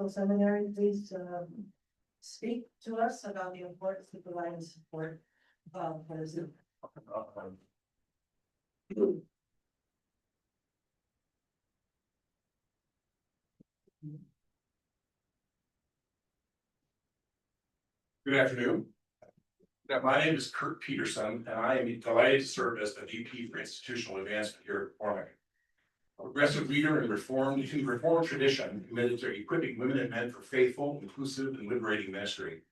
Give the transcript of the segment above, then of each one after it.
Theological Seminary, please speak to us about the importance of providing support for the Zoom. Good afternoon. My name is Kurt Peterson, and I am delighted to serve as the VP for Institutional Advancement here at McCormick. A progressive leader in the Reformed tradition committed to equipping women and men for faithful, inclusive, and liberating ministry.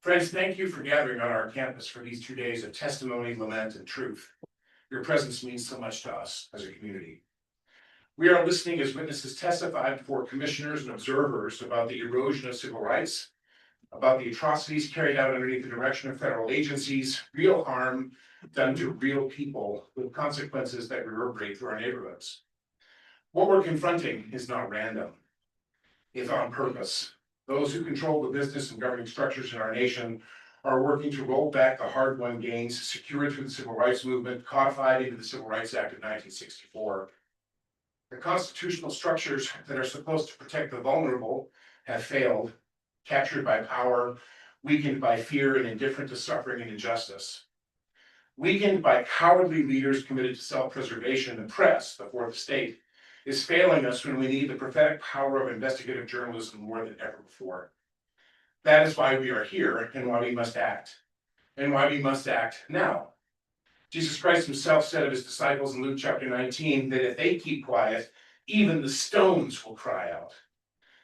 Friends, thank you for gathering on our campus for these 2 days of testimony, lament, and truth. Your presence means so much to us as a community. We are listening as witnesses testify before commissioners and observers about the erosion of civil rights, about the atrocities carried out underneath the direction of federal agencies, real harm done to real people with consequences that reverberate through our neighborhoods. What we're confronting is not random. It's on purpose. Those who control the business and governing structures in our nation are working to roll back the hard-won gains secured through the Civil Rights Movement, codified into the Civil Rights Act of 1964. The constitutional structures that are supposed to protect the vulnerable have failed, captured by power, weakened by fear, and indifferent to suffering and injustice. Weakened by cowardly leaders committed to self-preservation, the press, the fourth estate, is failing us when we need the prophetic power of investigative journalism more than ever before. That is why we are here and why we must act now. Jesus Christ himself said of his disciples in Luke chapter 19 that if they keep quiet, even the stones will cry out.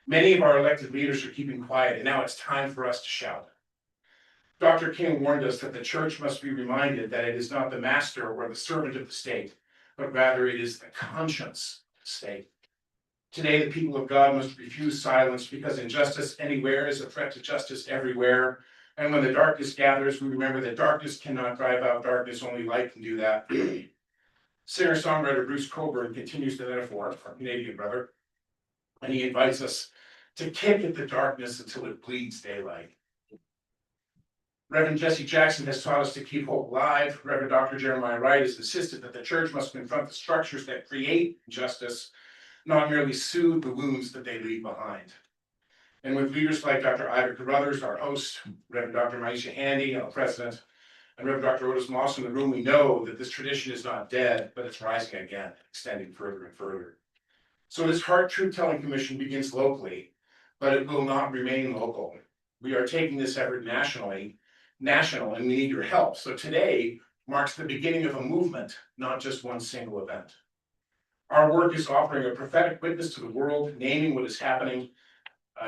Many of our elected leaders are keeping quiet, and now it's time for us to shout. Dr. King warned us that the church must be reminded that it is not the master or the servant of the state, but rather it is the conscience of the state. Today, the people of God must refuse silence because injustice anywhere is a threat to justice everywhere. And when the darkness gathers, we remember that darkness cannot drive out darkness, only light can do that. Singer-songwriter Bruce Coburn continues the metaphor, our Canadian brother, and he invites us to kick at the darkness until it bleeds daylight. Reverend Jesse Jackson has taught us to keep hope alive. Reverend Dr. Jeremiah Wright has insisted that the church must confront the structures that create injustice, not merely soothe the wounds that they leave behind. And with leaders like Dr. Ivor Carruthers, our host, Reverend Dr. Maisha Handy, our president, and Reverend Dr. Otis Moss in the room, we know that this tradition is not dead, but it's rising again, extending further and further. So this HART Truth-Telling Commission begins locally, but it will not remain local. We are taking this effort national, and we need your help. So today marks the beginning of a movement, not just one single event. Our work is offering a prophetic witness to the world, naming what is happening,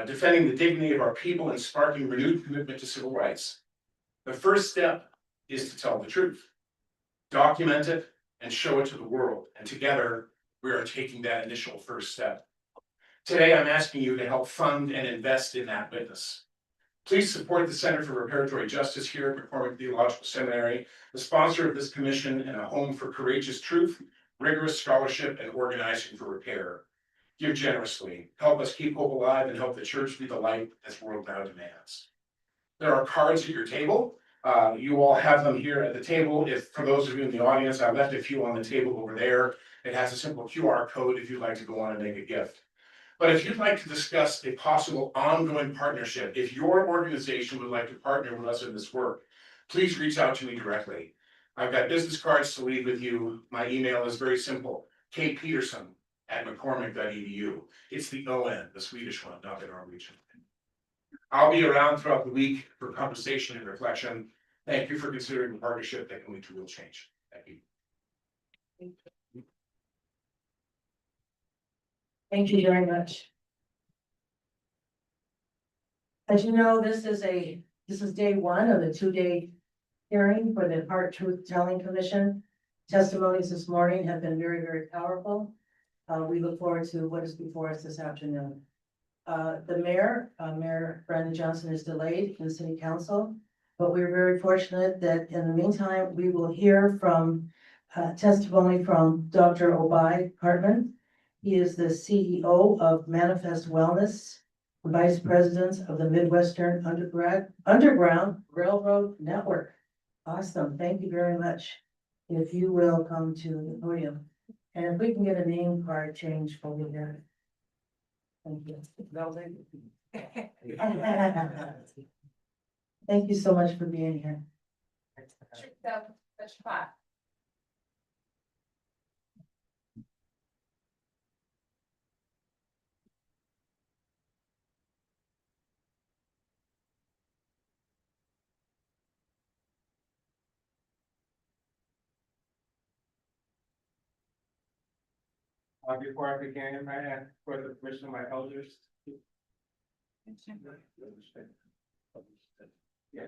defending the dignity of our people, and sparking renewed commitment to civil rights. The first step is to tell the truth, document it, and show it to the world. And together, we are taking that initial first step. Today, I'm asking you to help fund and invest in that witness. Please support the Center for Reparatory Justice here at McCormick Theological Seminary, the sponsor of this commission and a home for courageous truth, rigorous scholarship, and organizing for repair. Give generously, help us keep hope alive, and help the church be the light this world now demands. There are cards at your table. You all have them here at the table. If for those of you in the audience, I left a few on the table over there. It has a simple QR code if you'd like to go on and make a gift. But if you'd like to discuss a possible ongoing partnership, if your organization would like to partner with us in this work, please reach out to me directly. I've got business cards to leave with you. My email is very simple, kpeterson@mccormick.edu. It's the ON, the Swedish one, not the Norwegian. I'll be around throughout the week for conversation and reflection. Thank you for considering a partnership that can lead to real change. Thank you. Thank you very much. As you know, this is day one of the 2-day hearing for the HART Truth-Telling Commission. Testimonies this morning have been very, very powerful. We look forward to what is before us this afternoon. The mayor, Mayor Brandon Johnson, is delayed in City Council, but we're very fortunate that in the meantime, we will hear from testimony from Dr. Obai Hartman. He is the CEO of Manifest Wellness, Vice President of the Midwestern Underground Railroad Network. Awesome, thank you very much. If you will come to the podium. And if we can get a name card changed over here. Thank you. Thank you so much for being here. Before I begin, I ask for the permission of my elders. Yeah.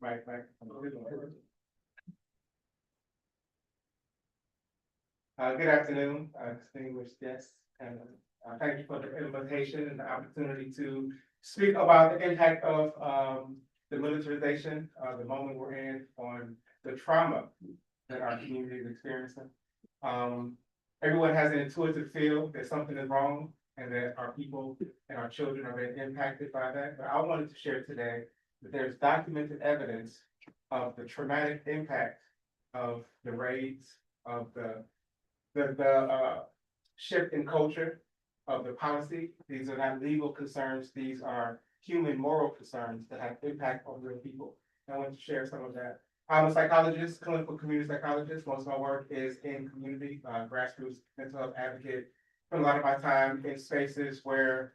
Right. Good afternoon, distinguished guests, and thank you for the invitation and the opportunity to speak about the impact of the militarization, the moment we're in, on the trauma that our community is experiencing. Everyone has an intuitive feel that something is wrong and that our people and our children are being impacted by that. But I wanted to share today that there's documented evidence of the traumatic impact of the raids, of the shift in culture, of the policy. These are not legal concerns. These are human moral concerns that have impact on real people. I want to share some of that. I'm a psychologist, clinical community psychologist. Most of my work is in community, grassroots mental health advocate. Spend a lot of my time in spaces where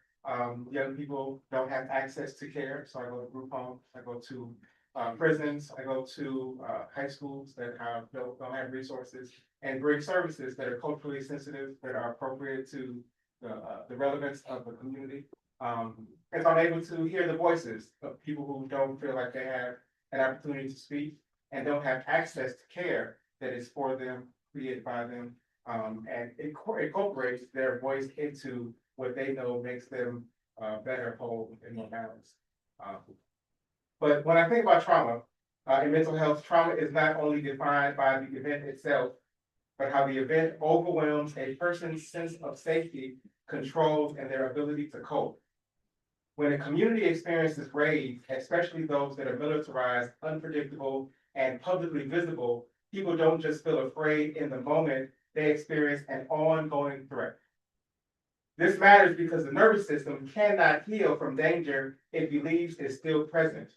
young people don't have access to care. So I go to group homes, I go to prisons, I go to high schools that don't have resources, and bring services that are culturally sensitive, that are appropriate to the relevance of the community. And so I'm able to hear the voices of people who don't feel like they have an opportunity to speak and don't have access to care that is for them, created by them, and incorporates their voice into what they know makes them better, whole, and more balanced. But when I think about trauma in mental health, trauma is not only defined by the event itself, but how the event overwhelms a person's sense of safety, control, and their ability to cope. When a community experiences raids, especially those that are militarized, unpredictable, and publicly visible, people don't just feel afraid in the moment, they experience an ongoing threat. This matters because the nervous system cannot heal from danger it believes is still present.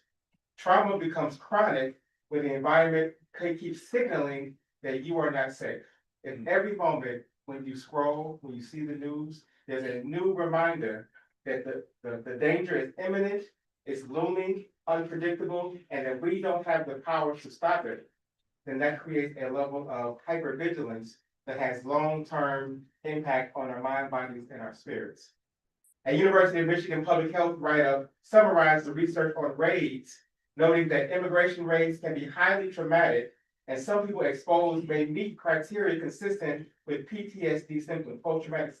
Trauma becomes chronic when the environment keeps signaling that you are not safe. In every moment, when you scroll, when you see the news, there's a new reminder that the danger is imminent, it's looming, unpredictable, and that we don't have the power to stop it. Then that creates a level of hypervigilance that has long-term impact on our mind, bodies, and our spirits. A University of Michigan Public Health write-up summarized the research on raids, noting that immigration raids can be highly traumatic, and some people exposed may meet criteria consistent with PTSD symptoms, post-traumatic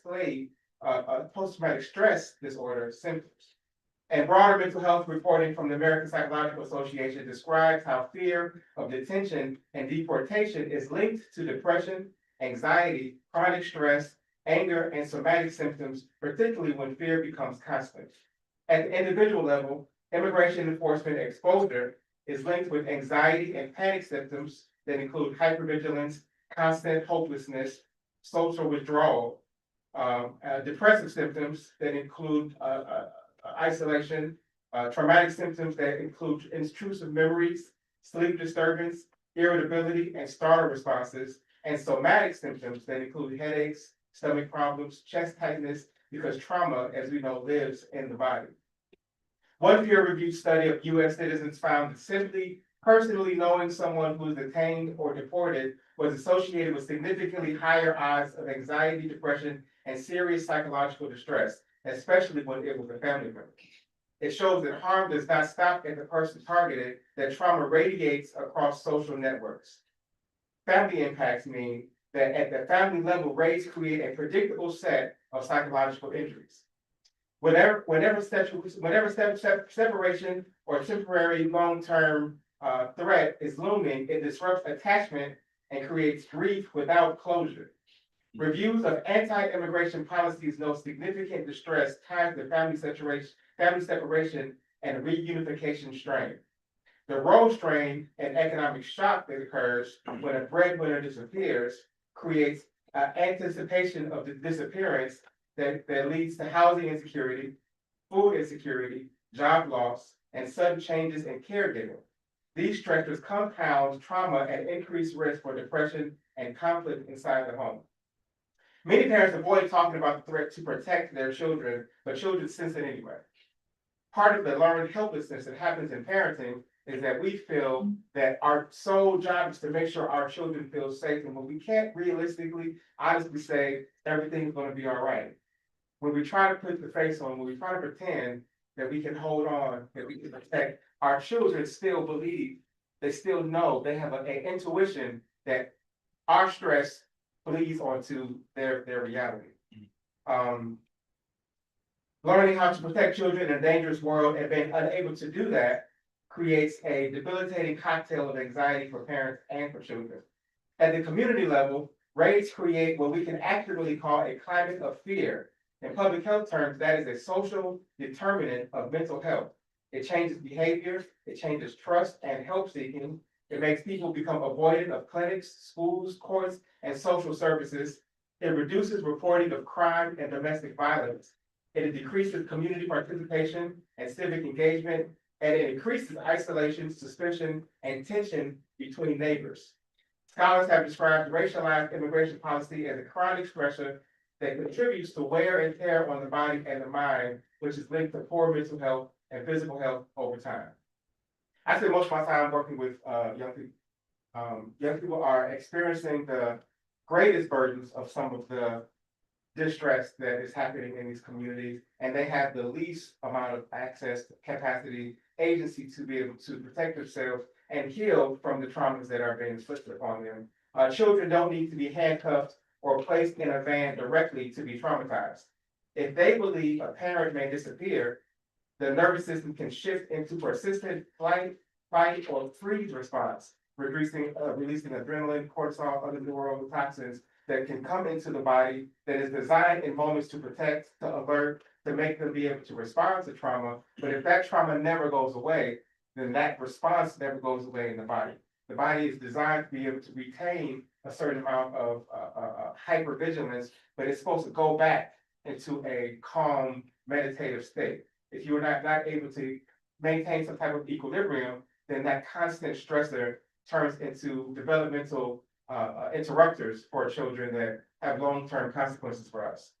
stress disorder symptoms. And broader mental health reporting from the American Psychological Association describes how fear of detention and deportation is linked to depression, anxiety, chronic stress, anger, and somatic symptoms, particularly when fear becomes constant. At the individual level, immigration enforcement exposure is linked with anxiety and panic symptoms that include hypervigilance, constant hopelessness, social withdrawal, depressive symptoms that include isolation, traumatic symptoms that include intrusive memories, sleep disturbance, irritability, and startle responses, and somatic symptoms that include headaches, stomach problems, chest tightness, because trauma, as we know, lives in the body. One peer-reviewed study of U.S. citizens found that simply personally knowing someone who is detained or deported was associated with significantly higher odds of anxiety, depression, and serious psychological distress, especially when it was a family member. It shows that harm does not stop at the person targeted, that trauma radiates across social networks. Family impacts mean that at the family level, raids create a predictable set of psychological injuries. Whenever separation or temporary long-term threat is looming, it disrupts attachment and creates grief without closure. Reviews of anti-immigration policies note significant distress tied to family separation, and reunification strain. The role strain and economic shock that occurs when a breadwinner disappears creates anticipation of the disappearance that leads to housing insecurity, food insecurity, job loss, and sudden changes in caregiving. These stressors compound trauma and increase risk for depression and conflict inside the home. Many parents avoid talking about the threat to protect their children, but children sense it anyway. Part of the learned helplessness that happens in parenting is that we feel that our sole job is to make sure our children feel safe, and when we can't realistically, honestly say everything's going to be all right. When we try to put the face on, when we try to pretend that we can hold on, that we can protect, our children still believe, they still know, they have an intuition that our stress bleeds onto their reality. Learning how to protect children in a dangerous world and being unable to do that creates a debilitating cocktail of anxiety for parents and for children. At the community level, raids create what we can accurately call a climate of fear. In public health terms, that is a social determinant of mental health. It changes behavior, it changes trust and help seeking. It makes people become avoidant of clinics, schools, courts, and social services. It reduces reporting of crime and domestic violence. It decreases community participation and civic engagement, and it increases isolation, suspicion, and tension between neighbors. Scholars have described racialized immigration policy as a chronic stressor that contributes to wear and tear on the body and the mind, which is linked to poor mental health and physical health over time. I spend most of my time working with young people. Young people are experiencing the greatest burdens of some of the distress that is happening in these communities, and they have the least amount of access, capacity, agency to be able to protect themselves and heal from the traumas that are being inflicted upon them. Children don't need to be handcuffed or placed in a van directly to be traumatized. If they believe a parent may disappear, the nervous system can shift into persistent flight, fight, or freeze response, releasing adrenaline, cortisol, other neurotoxins that can come into the body that is designed in moments to protect, to avert, to make them be able to respond to trauma. But if that trauma never goes away, then that response never goes away in the body. The body is designed to be able to retain a certain amount of hypervigilance, but it's supposed to go back into a calm, meditative state. If you are not able to maintain some type of equilibrium, then that constant stressor turns into developmental interrupters for children that have long-term consequences for us.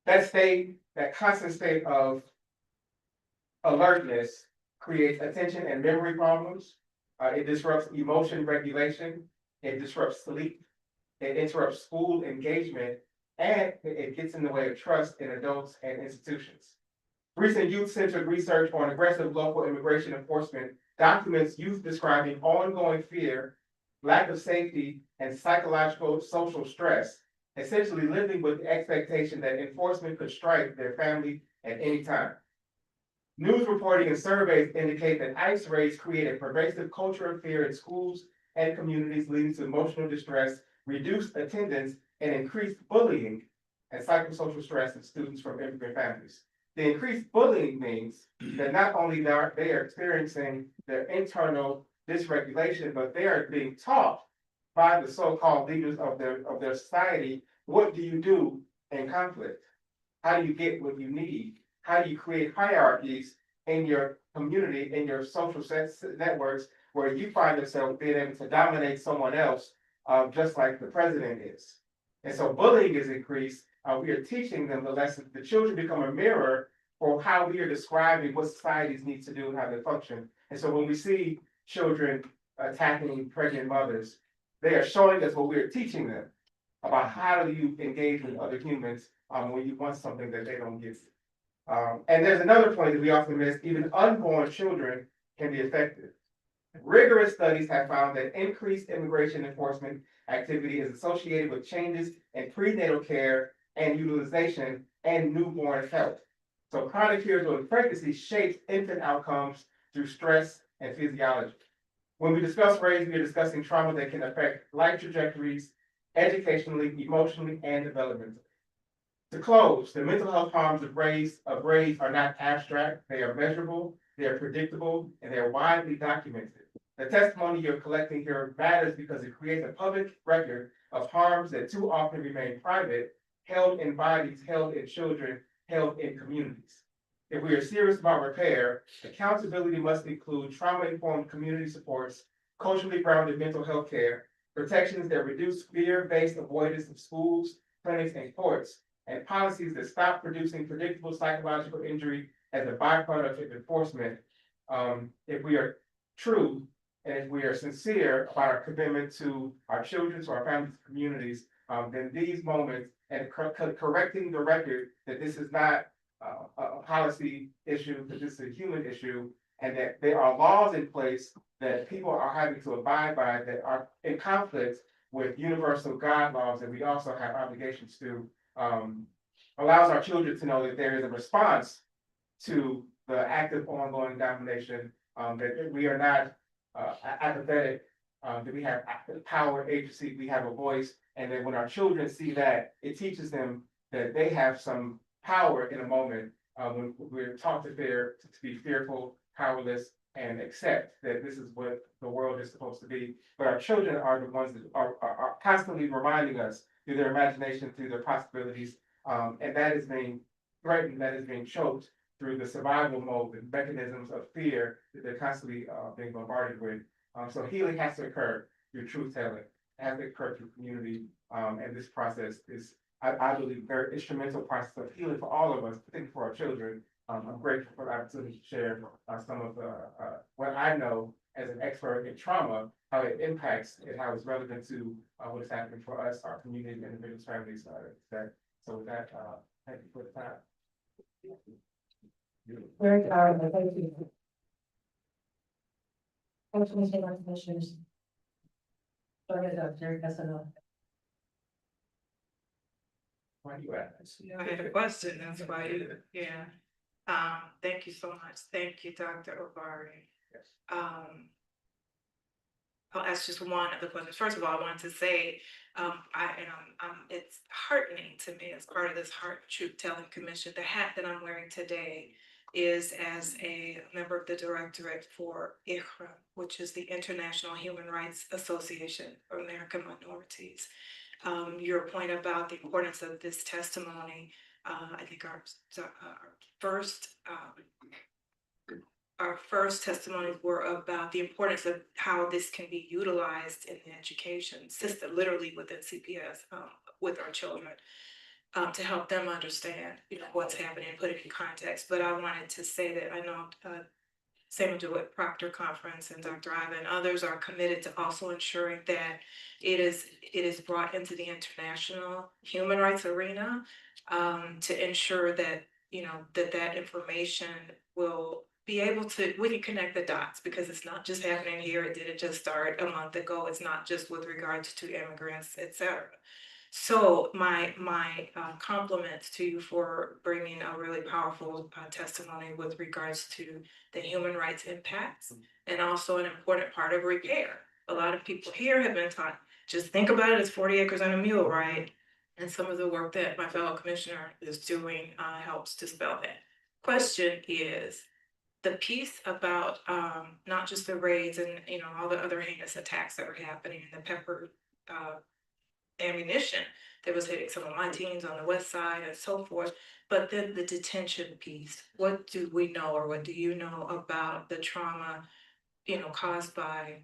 That constant state of alertness creates attention and memory problems. It disrupts emotion regulation. It disrupts sleep. It interrupts school engagement, and it gets in the way of trust in adults and institutions. Recent youth-centered research on aggressive local immigration enforcement documents youth describing ongoing fear, lack of safety, and psychological social stress, essentially living with the expectation that enforcement could strike their family at any time. News reporting and surveys indicate that ICE raids create a pervasive culture of fear in schools and communities, leading to emotional distress, reduced attendance, and increased bullying and psychosocial stress in students from immigrant families. The increased bullying means that not only they are experiencing their internal dysregulation, but they are being taught by the so-called leaders of their society, what do you do in conflict? How do you get what you need? How do you create hierarchies in your community, in your social networks, where you find yourself being able to dominate someone else, just like the president is? And so bullying is increased. We are teaching them the lesson. The children become a mirror for how we are describing what societies need to do and how they function. And so when we see children attacking pregnant mothers, they are showing us what we are teaching them about how do you engage with other humans when you want something that they don't give you. And there's another point that we often miss. Even unborn children can be affected. Rigorous studies have found that increased immigration enforcement activity is associated with changes in prenatal care and utilization and newborn health. So chronic fear during pregnancy shapes infant outcomes through stress and physiology. When we discuss race, we are discussing trauma that can affect life trajectories educationally, emotionally, and developmentally. To close, the mental health harms of race are not abstract, they are measurable, they are predictable, and they are widely documented. The testimony you're collecting here matters because it creates a public record of harms that too often remain private, held in bodies, held in children, held in communities. If we are serious about repair, accountability must include trauma-informed community supports, culturally grounded mental health care, protections that reduce fear-based avoidance of schools, clinics, and courts, and policies that stop producing predictable psychological injury as a byproduct of enforcement. If we are true and if we are sincere about our commitment to our children, to our families, communities, then these moments and correcting the record that this is not a policy issue, that this is a human issue, and that there are laws in place that people are having to abide by that are in conflict with universal God laws that we also have obligations to, allows our children to know that there is a response to the active ongoing domination, that we are not apathetic, that we have power, agency, we have a voice, and that when our children see that, it teaches them that they have some power in a moment when we're taught to be fearful, powerless, and accept that this is what the world is supposed to be. But our children are the ones that are constantly reminding us through their imagination, through their possibilities, and that is being threatened, that is being choked through the survival mode and mechanisms of fear that they're constantly being bombarded with. So healing has to occur through truth telling, it has to occur through community, and this process is, I believe, a very instrumental process of healing for all of us, particularly for our children. I'm grateful for the opportunity to share some of what I know as an expert in trauma, how it impacts and how it's relevant to what is happening for us, our community, individuals, families. So with that, thank you for the time. Very powerful, thank you. Commissioners. Go ahead, Dr. Casanova. Why do you ask? I had a question, that's why yeah. Thank you so much. Thank you, Dr. Obari. Yes. I'll ask just one of the questions. First of all, I wanted to say, it's heartening to me as part of this HART Truth Telling Commission. The hat that I'm wearing today is as a member of the Directorate for IHRA, which is the International Human Rights Association for American Minorities. Your point about the importance of this testimony, I think our first testimonies were about the importance of how this can be utilized in the education system, literally within CPS, with our children, to help them understand, what's happening and put it in context. But I wanted to say that I know Samuel DeWitt Proctor Conference and Dr. Ivan and others are committed to also ensuring that it is brought into the international human rights arena, to ensure that, that information will be able to, we can connect the dots, because it's not just happening here. It didn't just start a month ago. It's not just with regards to immigrants, etc. So my compliments to you for bringing a really powerful testimony with regards to the human rights impacts, and also an important part of repair. A lot of people here have been taught, just think about it as 40 acres and a mule, right? And some of the work that my fellow commissioner is doing helps dispel that. Question is, the piece about not just the raids and all the other heinous attacks that were happening, and the pepper ammunition that was hitting some of my teens on the west side and so forth, but then the detention piece. What do we know, or what do you know about the trauma, caused by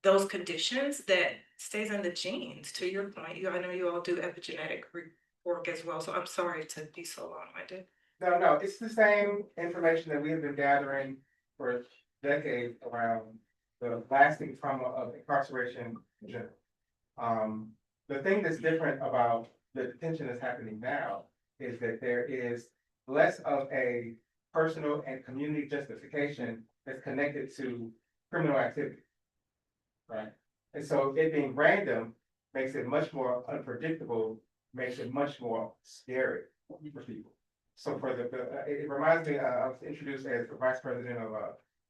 those conditions that stays in the genes? To your point, I know you all do epigenetic work as well, so I'm sorry to be so long-winded. No, it's the same information that we have been gathering for decades around the lasting trauma of incarceration in general. The thing that's different about the detention that's happening now is that there is less of a personal and community justification that's connected to criminal activity, right? And so it being random makes it much more unpredictable, makes it much more scary for people. So for it reminds me, I was introduced as the vice president of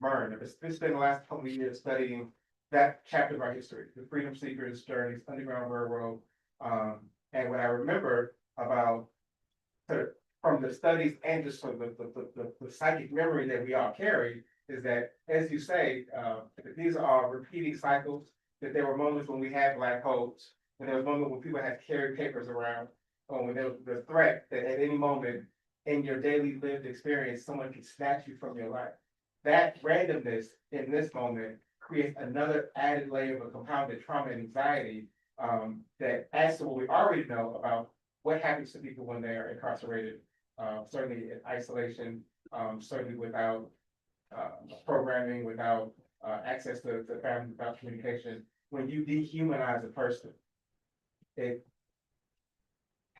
MERN. It's been the last couple of years studying that chapter of our history, the freedom seekers, journeys, Underground Railroad. And what I remember about from the studies and just from the psychic memory that we all carry is that, as you say, these are all repeating cycles, that there were moments when we had black codes, and there was moments when people had to carry papers around, or when there was the threat that at any moment in your daily lived experience, someone could snatch you from your life. That randomness in this moment creates another added layer of compounded trauma and anxiety that adds to what we already know about what happens to people when they are incarcerated, certainly in isolation, certainly without programming, without access to family, without communication. When you dehumanize a person, it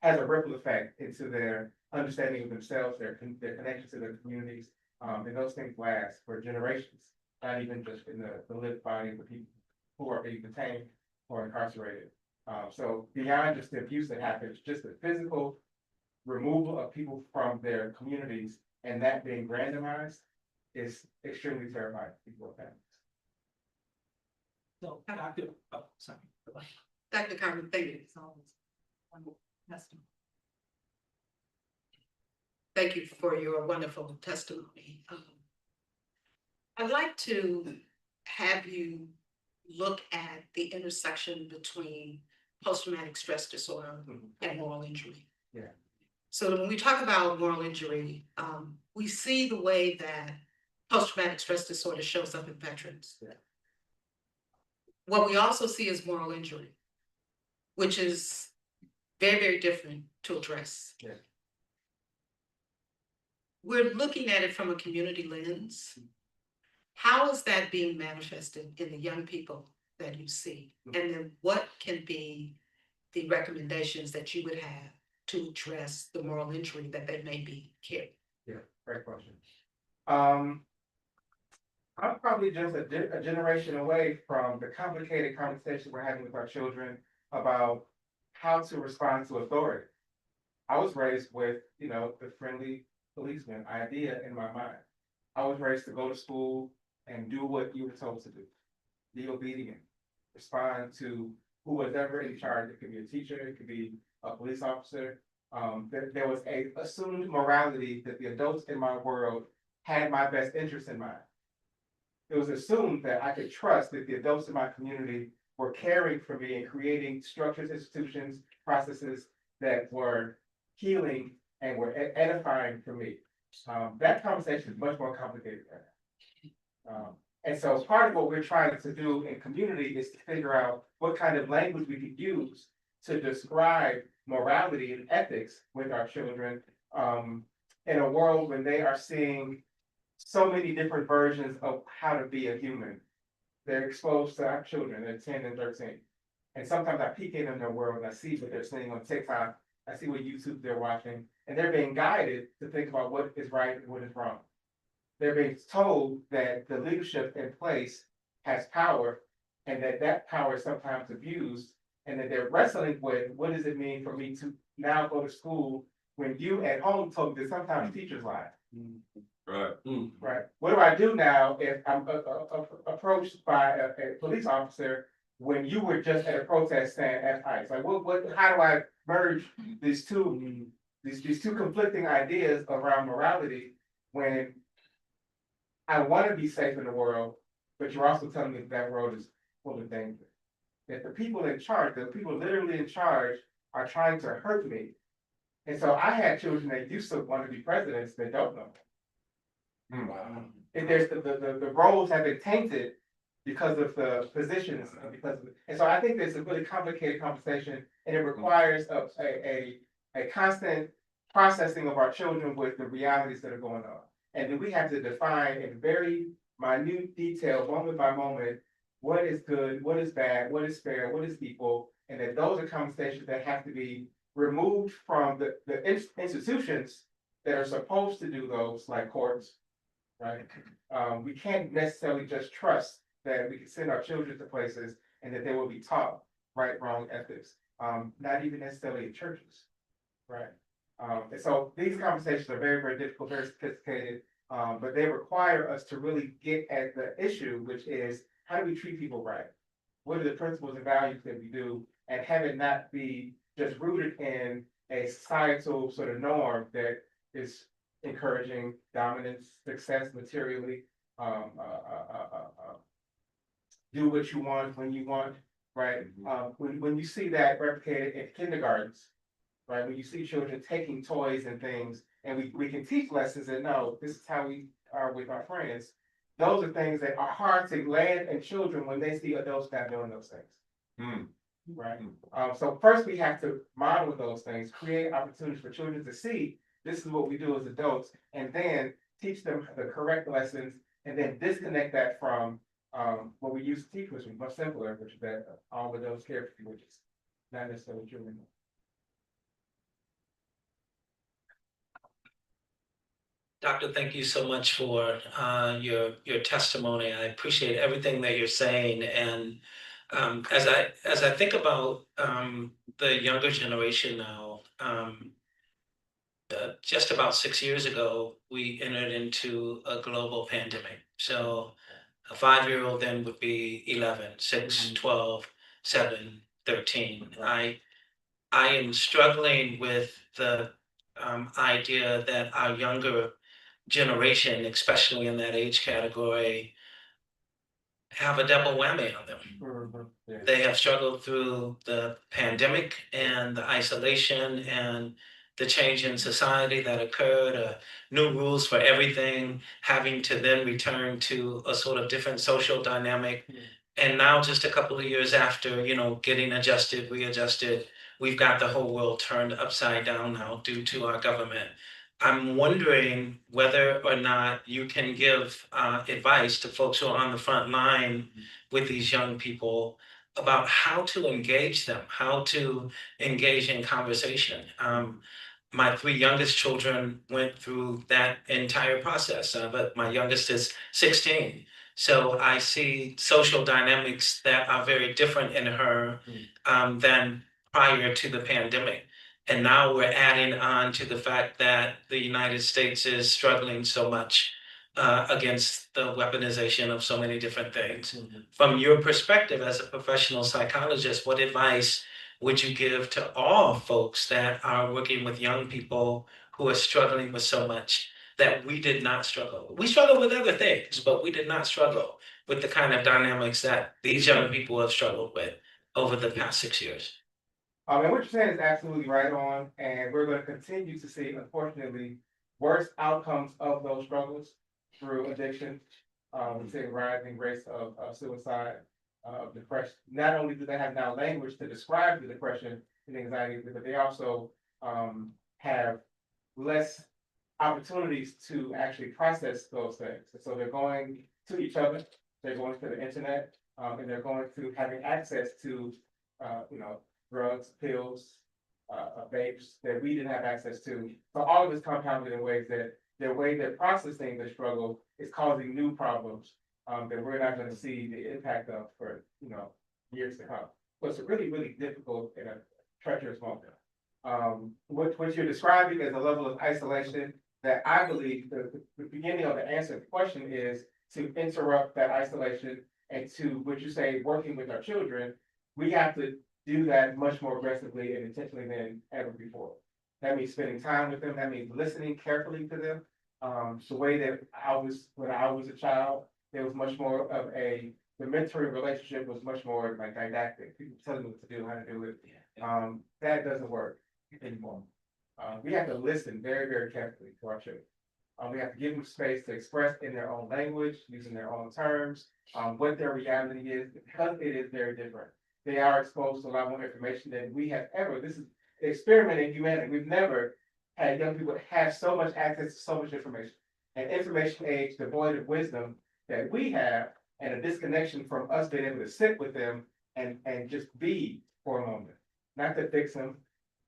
has a ripple effect into their understanding of themselves, their connection to their communities, and those things last for generations, not even just in the lived body of the people who are being detained or incarcerated. So beyond just the abuse that happens, just the physical removal of people from their communities and that being randomized is extremely terrifying to people and families. So, Dr. Oh, sorry. Dr. Carmen, thank you. Thank you for your wonderful testimony. I'd like to have you look at the intersection between post-traumatic stress disorder and moral injury. Yeah. So when we talk about moral injury, we see the way that post-traumatic stress disorder shows up in veterans. Yeah. What we also see is moral injury, which is very, very different to address. Yeah. We're looking at it from a community lens. How is that being manifested in the young people that you see? And then what can be the recommendations that you would have to address the moral injury that they may be carrying? Yeah, great question. I'm probably just a generation away from the complicated conversation we're having with our children about how to respond to authority. I was raised with, the friendly policeman idea in my mind. I was raised to go to school and do what you were told to do. Be obedient, respond to who was ever in charge. It could be a teacher, it could be a police officer. There was a assumed morality that the adults in my world had my best interest in mind. It was assumed that I could trust that the adults in my community were caring for me and creating structures, institutions, processes that were healing and were edifying for me. That conversation is much more complicated than that. And so part of what we're trying to do in community is to figure out what kind of language we could use to describe morality and ethics with our children in a world when they are seeing so many different versions of how to be a human. They're exposed to our children, they're 10 and 13. And sometimes I peek in their world and I see what they're seeing on TikTok, I see what YouTube they're watching, and they're being guided to think about what is right and what is wrong. They're being told that the leadership in place has power and that power is sometimes abused, and that they're wrestling with what does it mean for me to now go to school when you at home told me that sometimes teachers lie. Right. Right. What do I do now if I'm approached by a police officer when you were just at a protest saying F ICE? Like, how do I merge these two conflicting ideas around morality when I want to be safe in the world, but you're also telling me that world is full of danger? That the people in charge, the people literally in charge, are trying to hurt me. And so I had children that used to want to be presidents that don't know. Wow. And there's the roles have been tainted because of the positions and so I think there's a really complicated conversation, and it requires a constant processing of our children with the realities that are going on. And then we have to define in very minute detail, moment by moment, what is good, what is bad, what is fair, what is equal, and that those are conversations that have to be removed from the institutions that are supposed to do those, like courts. Right? We can't necessarily just trust that we can send our children to places and that they will be taught right, wrong ethics. Not even necessarily in churches, right? And so these conversations are very, very difficult, very sophisticated, but they require us to really get at the issue, which is how do we treat people right? What are the principles and values that we do, and have it not be just rooted in a societal sort of norm that is encouraging dominance, success materially, do what you want when you want, right? When you see that replicated in kindergartens, right? When you see children taking toys and things, and we can teach lessons and no, this is how we are with our friends. Those are things that are hard to land in children when they see adults not doing those things. Right? So first we have to model those things, create opportunities for children to see this is what we do as adults, and then teach them the correct lessons, and then disconnect that from what we used to teach, which was much simpler, which is that all adults care for you, which is not necessarily true anymore. Doctor, thank you so much for your testimony. I appreciate everything that you're saying. And as I think about the younger generation now, just about 6 years ago, we entered into a global pandemic. So a 5-year-old then would be 11, 6, 12, 7, 13. I am struggling with the idea that our younger generation, especially in that age category, have a double whammy on them. Yeah. They have struggled through the pandemic and the isolation and the change in society that occurred, new rules for everything, having to then return to a sort of different social dynamic. And now, just a couple of years after, getting adjusted, readjusted, we've got the whole world turned upside down now due to our government. I'm wondering whether or not you can give advice to folks who are on the front line with these young people about how to engage them, how to engage in conversation. My 3 youngest children went through that entire process, but my youngest is 16. So I see social dynamics that are very different in her than prior to the pandemic. And now we're adding on to the fact that the United States is struggling so much against the weaponization of so many different things. From your perspective as a professional psychologist, what advice would you give to all folks that are working with young people who are struggling with so much that we did not struggle? We struggle with other things, but we did not struggle with the kind of dynamics that these young people have struggled with over the past 6 years. And what you're saying is absolutely right on, and we're going to continue to see, unfortunately, worse outcomes of those struggles through addiction. We see a rising rates of suicide, depression. Not only do they have now language to describe the depression and anxiety, but they also have less opportunities to actually process those things. And so they're going to each other, they're going to the internet, and they're going to having access to, drugs, pills, vapes that we didn't have access to. So all of this compounded in ways that their way they're processing the struggle is causing new problems that we're not going to see the impact of for years to come. So it's really, really difficult and a treacherous moment. What you're describing is a level of isolation that I believe the beginning of the answer to the question is to interrupt that isolation, and to what you say, working with our children, we have to do that much more aggressively and intentionally than ever before. That means spending time with them. That means listening carefully to them. The way that when I was a child, there was much more of the mentoring relationship was much more like didactic. People telling me what to do, how to do it. That doesn't work anymore. We have to listen very, very carefully to our children. We have to give them space to express in their own language, using their own terms, what their reality is, because it is very different. They are exposed to a lot more information than we have ever. This is an experiment in humanity. We've never had young people have so much access to so much information. An information age devoid of wisdom that we have, and a disconnection from us being able to sit with them and just be for a moment. Not to fix them,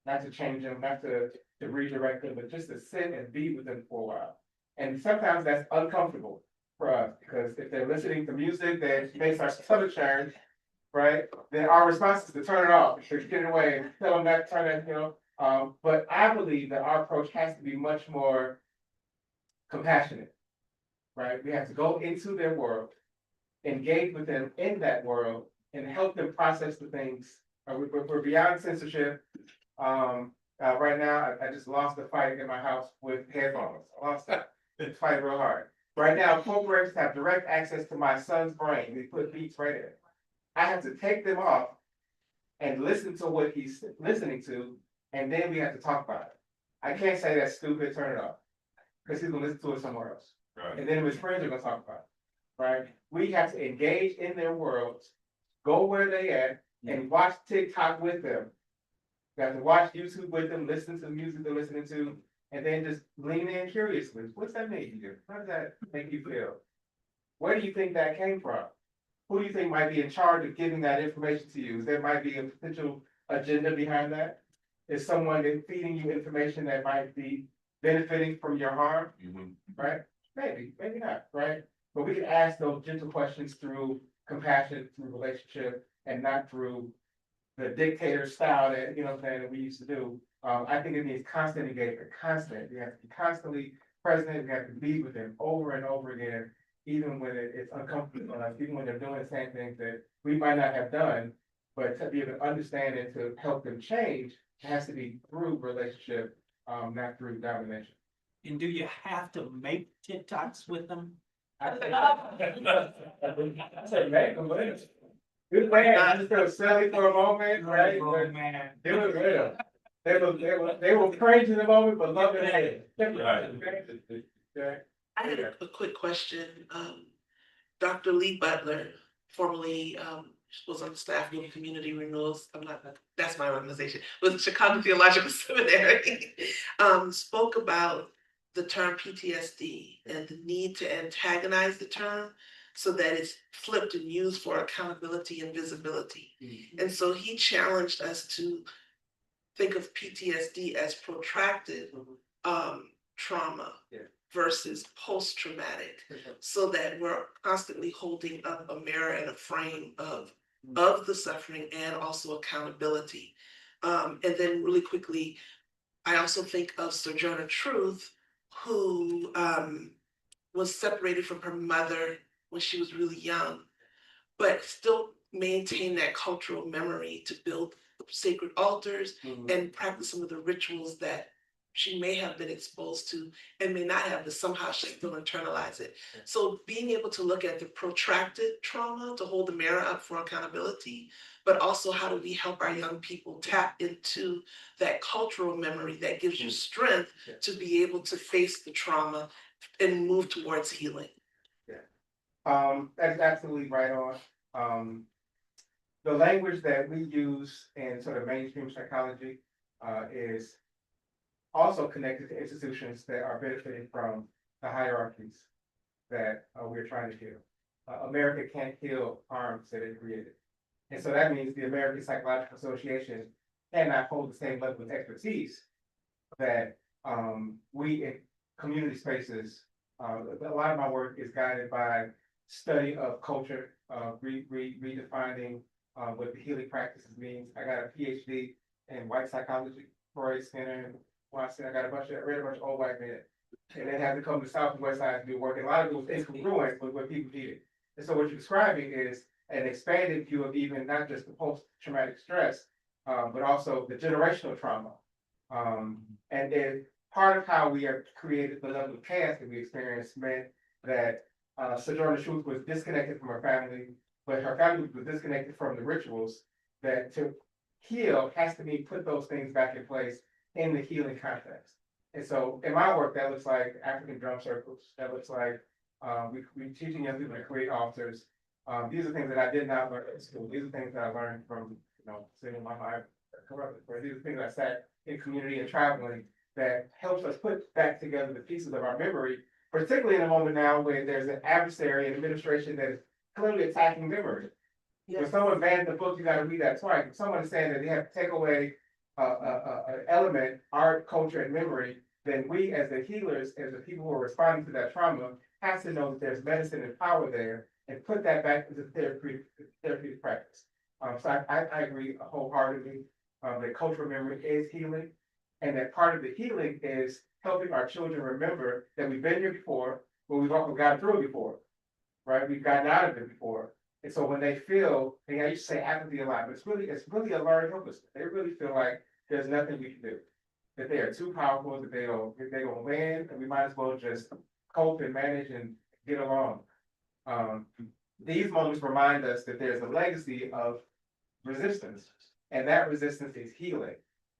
not to change them, not to redirect them, but just to sit and be with them for a while. And sometimes that's uncomfortable for us, because if they're listening to music that makes our stomach churn, right, then our response is to turn it off, to get it away, and tell them not to turn it, but I believe that our approach has to be much more compassionate, right? We have to go into their world, engage with them in that world and help them process the things. We're beyond censorship. Right now, I just lost a fight in my house with headphones. I lost the fight real hard. Right now, programs have direct access to my son's brain. They put beats right in it. I have to take them off and listen to what he's listening to, and then we have to talk about it. I can't say that's stupid, turn it off, because he's gonna listen to it somewhere else. Right. And then his friends are gonna talk about it, right? We have to engage in their worlds, go where they at, and watch TikTok with them. You have to watch YouTube with them, listen to the music they're listening to, and then just lean in curiously. What's that make you? How does that make you feel? Where do you think that came from? Who do you think might be in charge of giving that information to you? There might be a potential agenda behind that. Is someone feeding you information that might be benefiting from your harm? Right? Maybe, maybe not, right? But we can ask those gentle questions through compassion, through relationship, and not through the dictator style that, you know what I'm saying, that we used to do. I think it needs constant engagement, constant. You have to be constantly present, you have to be with them over and over again, even when it's uncomfortable, even when they're doing the same things that we might not have done, but to be able to understand and to help them change, it has to be through relationship, not through domination. And do you have to make TikToks with them? I said, make them, good man, I just feel silly for a moment, right? Oh, But man. they were real. They were crazy in the moment, but loving it. Right. I had a quick question. Dr. Lee Butler, formerly was on the staff of Community Renewals. That's my organization, with Chicago Theological Seminary, spoke about the term PTSD and the need to antagonize the term so that it's flipped and used for accountability and visibility. And so he challenged us to think of PTSD as protracted trauma versus post-traumatic, so that we're constantly holding up a mirror and a frame of the suffering and also accountability. And then really quickly, I also think of Sojourner Truth, who was separated from her mother when she was really young, but still maintained that cultural memory to build sacred altars and practice some of the rituals that she may have been exposed to and may not have, but somehow she still internalized it. So being able to look at the protracted trauma to hold the mirror up for accountability, but also how do we help our young people tap into that cultural memory that gives you strength to be able to face the trauma and move towards healing. That's absolutely right on. The language that we use in sort of mainstream psychology is also connected to institutions that are benefiting from the hierarchies that we're trying to heal. America can't heal harms that it created. And so that means the American Psychological Association cannot hold the same level of expertise that we in community spaces, a lot of my work is guided by study of culture, redefining what the healing practices means. I got a PhD in white psychology, Freud, Skinner, and Watson. I read a bunch of old white men, and then had to come to South and West Side to do work. And a lot of it was incongruent with what people needed. And so what you're describing is an expanded view of even not just the post-traumatic stress, but also the generational trauma. And then part of how we have created the level of chaos that we experienced meant that Sojourner Truth was disconnected from her family, but her family was disconnected from the rituals that to heal has to be put those things back in place in the healing context. And so in my work, that looks like African drum circles. That looks like we teaching young people to create altars. These are things that I did not learn in school. These are things that I learned from, sitting in my mind. These are things I sat in community and traveling that helps us put back together the pieces of our memory, particularly in a moment now where there's an adversary and administration that is clearly attacking memory. When someone bans the book, you got to read that twice. If someone is saying that they have to take away an element, art, culture, and memory, then we as the healers, as the people who are responding to that trauma, have to know that there's medicine and power there and put that back into therapeutic practice. So I agree wholeheartedly that cultural memory is healing, and that part of the healing is helping our children remember that we've been here before, but we've also gotten through it before. right? We've gotten out of it before. And so when they feel, and I used to say apathy a lot, but it's really a learned helplessness. They really feel like there's nothing we can do. That they are too powerful, that they're gonna win, and we might as well just cope and manage and get along. These moments remind us that there's a legacy of resistance, and that resistance is healing.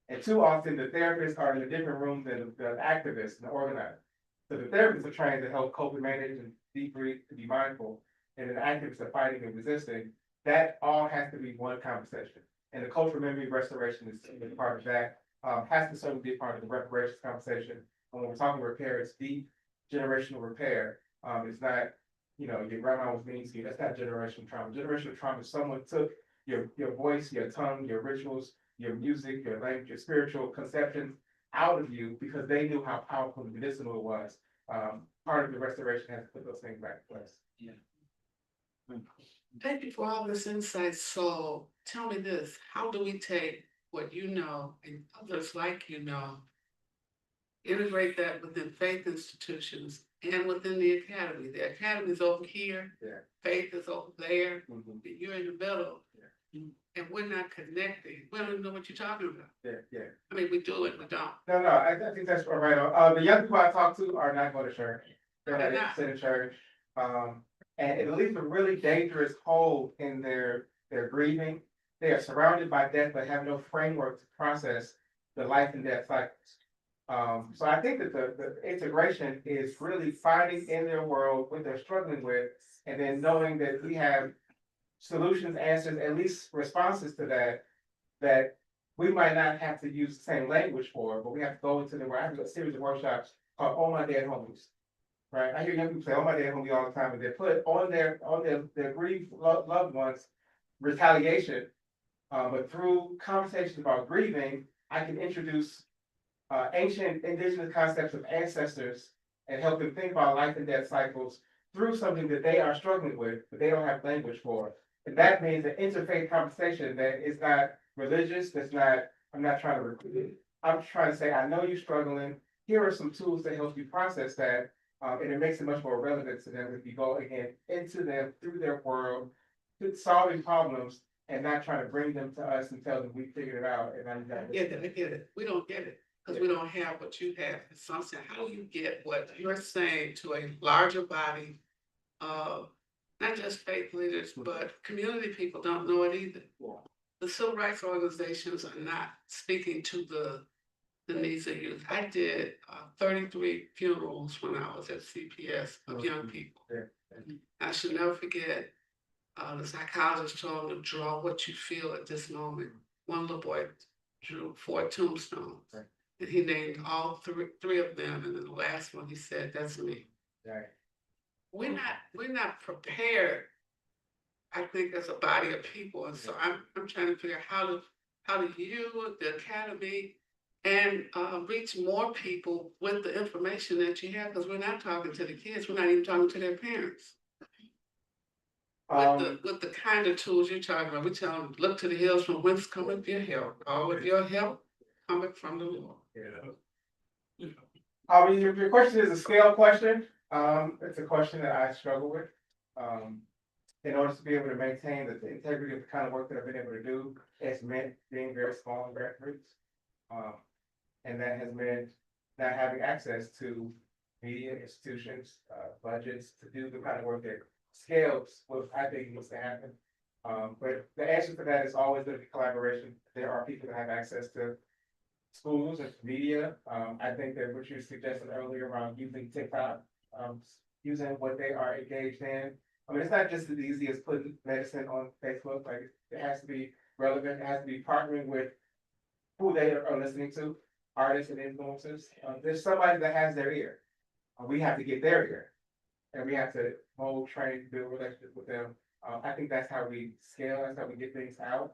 And too often the therapists are in a different room than the activists and the organizers. So the therapists are trying to help cope and manage and debrief, to be mindful, and then the activists are fighting and resisting. That all has to be one conversation. And the cultural memory restoration is a part of that. Has to certainly be a part of the reparations conversation. And when we're talking repair, it's deep generational repair. It's not, your grandma was mean to you. That's not generational trauma. Generational trauma is someone took your voice, your tongue, your rituals, your music, your language, your spiritual conceptions out of you because they knew how powerful and medicinal it was. Part of the restoration has to put those things back in place. Thank you for all this insight. So tell me this, how do we take what you know and others like integrate that within faith institutions and within the academy? The academy is over here, faith is over there, and you're in the middle. And we're not connecting. We don't even know what you're talking about. I mean, we do it, we don't. No, I think that's right on. The young people I talk to are not going to church. They're not interested in church. And it leaves a really dangerous hole in their grieving. They are surrounded by death, but have no framework to process the life and death cycles. So I think that the integration is really finding in their world what they're struggling with, and then knowing that we have solutions, answers, at least responses to that we might not have to use the same language for, but we have to go into I have a series of workshops called "Oh My Dead Homies." Right? I hear young people say "Oh My Dead Homie" all the time, and they put on their grieved loved ones retaliation. But through conversations about grieving, I can introduce ancient indigenous concepts of ancestors and help them think about life and death cycles through something that they are struggling with, but they don't have language for. And that means an interfaith conversation that is not religious, I'm not trying to recruit it. I'm trying to say, I know you're struggling. Here are some tools to help you process that. And it makes it much more relevant to them if you go again into them, through their world, solving problems and not trying to bring them to us and tell them we figured it out. And I get it. We don't get it because we don't have what you have. So I'm saying, how do you get what you're saying to a larger body of not just faith leaders, but community people don't know it either. The civil rights organizations are not speaking to the needs of youth. I did 33 funerals when I was at CPS of young people. I should never forget, the psychologist told him to draw what you feel at this moment. One little boy drew 4 tombstones. And he named all three of them, and then the last one he said, "That's me." We're not prepared, I think, as a body of people. And so I'm trying to figure out how do you, the academy, and reach more people with the information that you have, because we're not talking to the kids, we're not even talking to their parents. With the kind of tools you're talking about, we tell them, look to the hills from whence cometh your help. All of your help cometh from the Lord. Your question is a scale question. It's a question that I struggle with. In order to be able to maintain the integrity of the kind of work that I've been able to do, it's meant being very small and grassroots. And that has meant not having access to media institutions, budgets to do the kind of work that scales what I think needs to happen. But the answer for that is always going to be collaboration. There are people that have access to schools and media. I think that what you suggested earlier around using TikTok, using what they are engaged in. I mean, it's not just as easy as putting medicine on Facebook. Like, it has to be relevant. It has to be partnering with who they are listening to, artists and influencers. There's somebody that has their ear. We have to get their ear, and we have to mold, train, build relationships with them. I think that's how we scale. That's how we get things out.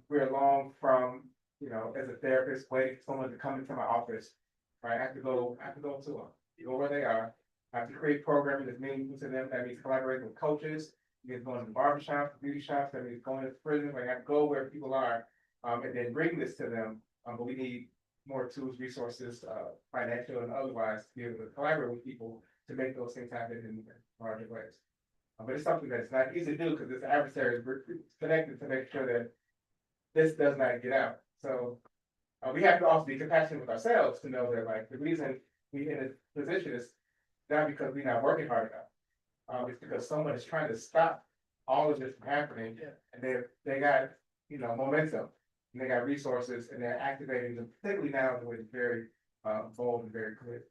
We're long from, as a therapist, waiting for someone to come into my office. Right? I have to go to them. You go where they are. I have to create programming that's meaningful to them. That means collaborating with coaches. It means going to barbershops, beauty shops. That means going to prison. I have to go where people are, and then bring this to them. But we need more tools, resources, financial and otherwise, to be able to collaborate with people to make those things happen in larger ways. But it's something that's not easy to do because this adversary is connected to make sure that this does not get out. So we have to also be compassionate with ourselves to know that like the reason we in this position is not because we're not working hard enough. It's because someone is trying to stop all of this from happening, and they got momentum, and they got resources, and they're activating them, particularly now the way it's very bold and very clear.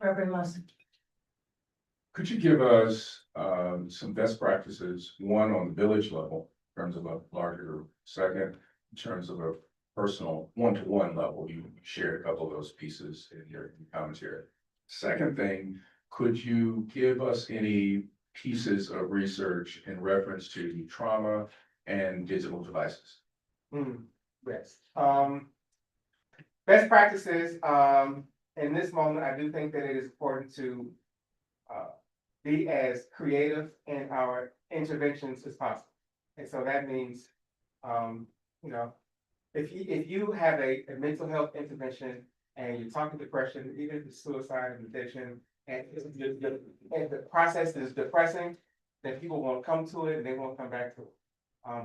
Reverend Musk. Could you give us some best practices, one on the village level, in terms of a larger group, second, in terms of a personal one-to-one level? You shared a couple of those pieces in your commentary. Second thing, could you give us any pieces of research in reference to trauma and digital devices? Yes. Best practices, in this moment, I do think that it is important to be as creative in our interventions as possible. And so that means, if you have a mental health intervention and you're talking depression, even if it's suicide and addiction, and the process is depressing, then people won't come to it and they won't come back to it.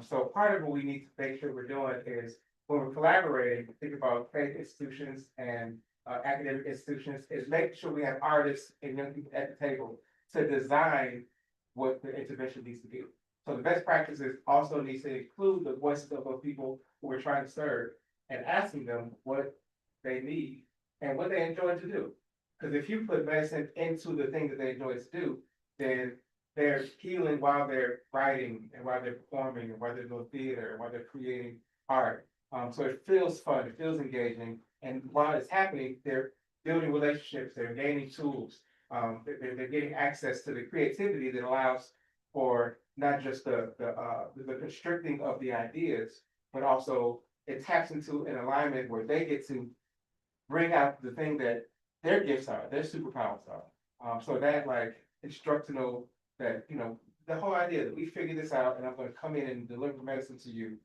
So part of what we need to make sure we're doing is when we're collaborating, think about faith institutions and academic institutions, is making sure we have artists and young people at the table to design what the intervention needs to do. So the best practices also needs to include the voices of those people who we're trying to serve and asking them what they need and what they enjoy to do. Because if you put medicine into the thing that they enjoy to do, then they're healing while they're writing and while they're performing and while they're doing theater and while they're creating art. So it feels fun, it feels engaging. And while it's happening, they're building relationships, they're gaining tools, they're getting access to the creativity that allows for not just the constricting of the ideas, but also it taps into an alignment where they get to bring out the thing that their gifts are, their superpowers are. So that like instructional, that the whole idea that we figure this out and I'm going to come in and deliver medicine to you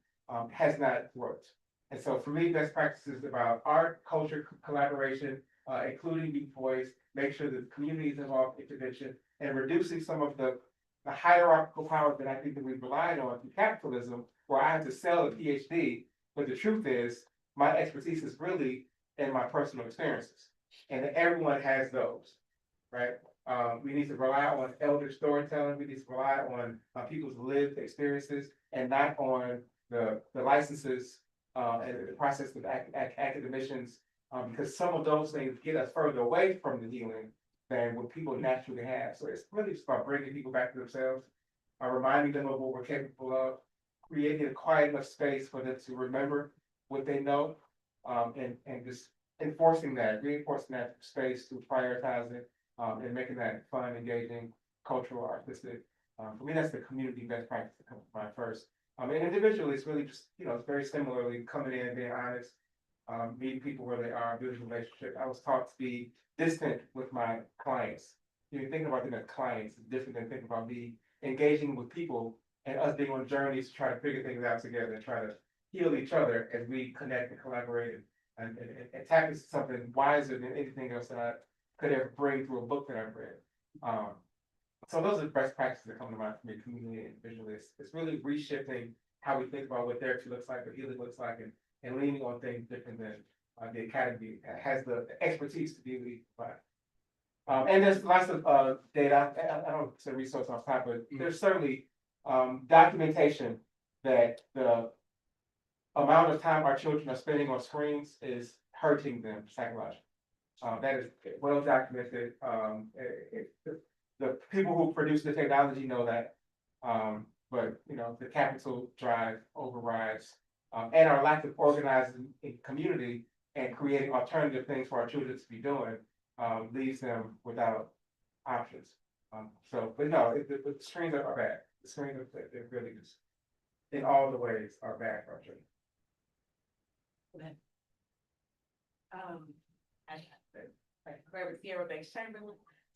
has not worked. And so for me, best practices about art, culture, collaboration, including youth voice, make sure that the community is involved in intervention, and reducing some of the hierarchical power that I think that we've relied on through capitalism, where I have to sell a PhD, but the truth is my expertise is really in my personal experiences, and everyone has those, right? We need to rely on elder storytelling. We need to rely on people's lived experiences and not on the licenses and the process of academicians, because some of those things get us further away from the healing than what people naturally have. So it's really just about bringing people back to themselves, reminding them of what we're capable of, creating a quiet enough space for them to remember what they know, and just reinforcing that space through prioritizing and making that fun, engaging, cultural, artistic. For me, that's the community best practice that comes to mind first. And individually, it's really just, it's very similarly coming in and being honest, meeting people where they are, building relationships. I was taught to be distant with my clients. Thinking about them as clients is different than thinking about me engaging with people and us being on journeys to try to figure things out together and try to heal each other as we connect and collaborate and tap into something wiser than anything else that I could ever bring through a book that I've read. So those are the best practices that come to mind for me, community and individually. It's really reshifting how we think about what therapy looks like, what healing looks like, and leaning on things different than the academy has the expertise to be able to provide. And there's lots of data. I don't say resource off top, but there's certainly documentation that the amount of time our children are spending on screens is hurting them psychologically. That is well documented. The people who produce the technology know that, but the capital drive overrides, and our lack of organizing in community and creating alternative things for our children to be doing leaves them without options. But no, the screens are bad. The screens they're really just in all the ways are bad for our children.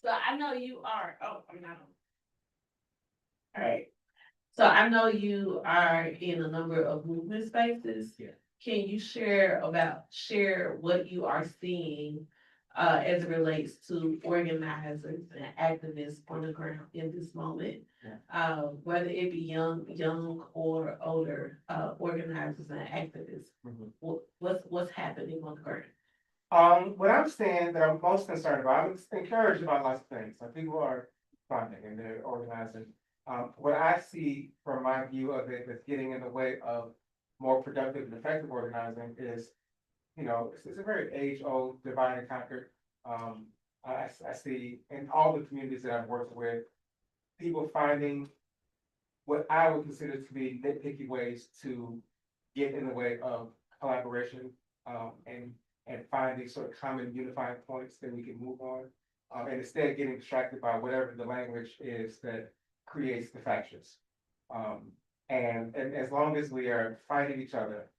So I know you are, I'm not on. All right, so I know you are in a number of movement spaces. Yeah. Can you share what you are seeing as it relates to organizers and activists on the ground in this moment. Whether it be young or older, organizers and activists, what's happening on the ground? What I'm saying that I'm most concerned about, I'm encouraged about lots of things, like people are funding and they're organizing. What I see from my view of it that's getting in the way of more productive and effective organizing is, it's a very age-old divide and conquer. I see in all the communities that I've worked with, people finding what I would consider to be nitpicky ways to get in the way of collaboration, and finding sort of common unifying points that we can move on. And instead getting distracted by whatever the language is that creates the factions. And as long as we are fighting each other,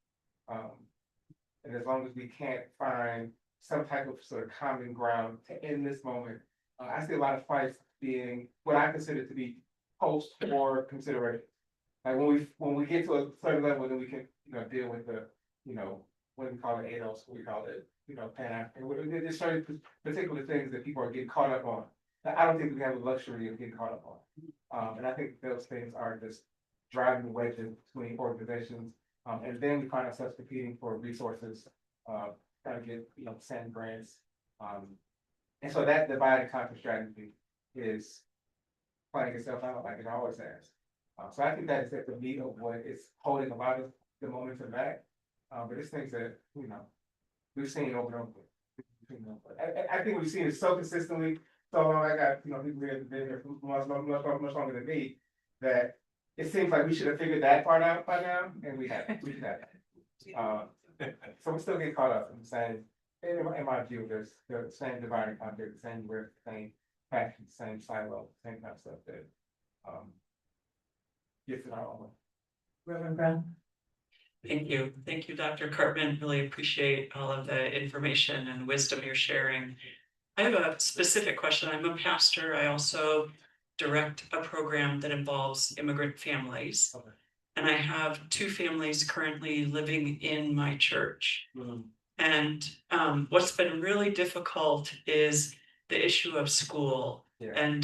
and as long as we can't find some type of sort of common ground to end this moment, I see a lot of fights being what I consider to be post-war consideration. Like when we get to a certain level, then we can, deal with the, what we call it ADOS, we call it, Pan-African. There's certain particular things that people are getting caught up on that I don't think we have the luxury of getting caught up on. And I think those things are just driving the wedges between organizations. And then we find ourselves competing for resources, trying to get, send grants. And so that divide and conquer strategy is playing itself out like it always has. So I think that is at the meat of what is holding a lot of the momentum back. But it's things that, we've seen over and over. I think we've seen it so consistently, so long. I got, people here that have been here for much longer than me, that it seems like we should have figured that part out by now, and we haven't. So we still get caught up in the same, in my view, there's the same divide and conquer, the same word, the same faction, the same silo, same kind of stuff that gets in our own way. Reverend Brown? Thank you, Dr. Cartman. Really appreciate all of the information and wisdom you're sharing. I have a specific question. I'm a pastor. I also direct a program that involves immigrant families. Okay. And I have 2 families currently living in my church. And what's been really difficult is the issue of school. Yeah.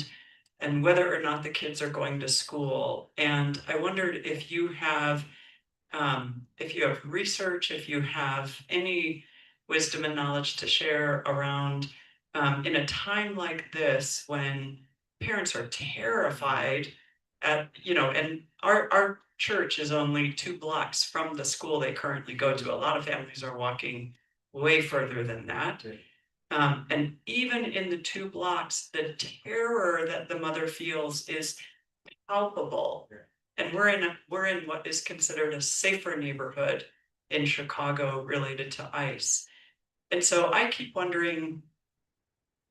And whether or not the kids are going to school. And I wondered if you have research, if you have any wisdom and knowledge to share around in a time like this when parents are terrified and our church is only 2 blocks from the school they currently go to. A lot of families are walking way further than that. And even in the 2 blocks, the terror that the mother feels is palpable. And we're in what is considered a safer neighborhood in Chicago related to ICE. And so I keep wondering,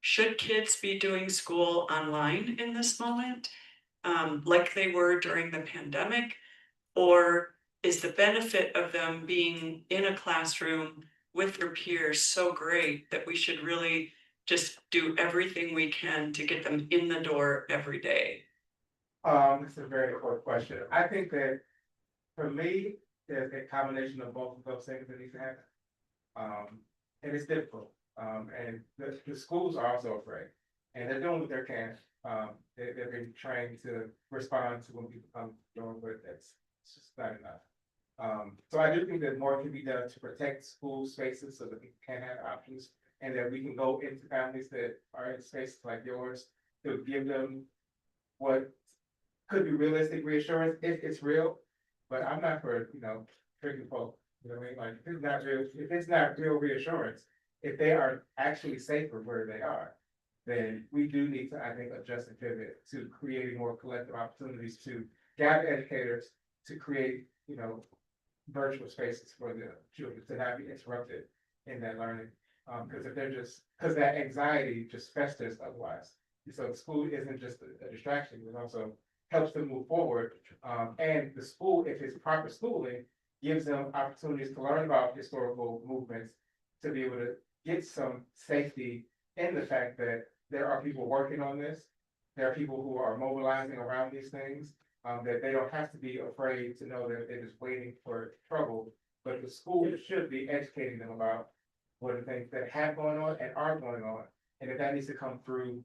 should kids be doing school online in this moment, like they were during the pandemic? Or is the benefit of them being in a classroom with their peers so great that we should really just do everything we can to get them in the door every day? It's a very important question. I think that for me, there's a combination of both of those things that need to happen. And it's difficult. And the schools are also afraid, and they're doing what they can. They've been trained to respond to when people come doing, but it's just not enough. So I do think that more can be done to protect school spaces so that people can have options, and that we can go into families that are in spaces like yours to give them what could be realistic reassurance if it's real. But I'm not for, tricking folk. You know what I mean? Like if it's not real reassurance, if they are actually safer where they are, then we do need to, I think, adjust and pivot to creating more collective opportunities to gather educators, to create, virtual spaces for the children to not be interrupted in that learning. Because that anxiety just festers otherwise. So school isn't just a distraction, it also helps them move forward. And the school, if it's proper schooling, gives them opportunities to learn about historical movements, to be able to get some safety in the fact that there are people working on this. There are people who are mobilizing around these things, that they don't have to be afraid to know that they're just waiting for trouble. But the school should be educating them about what are the things that have going on and aren't going on. And if that needs to come through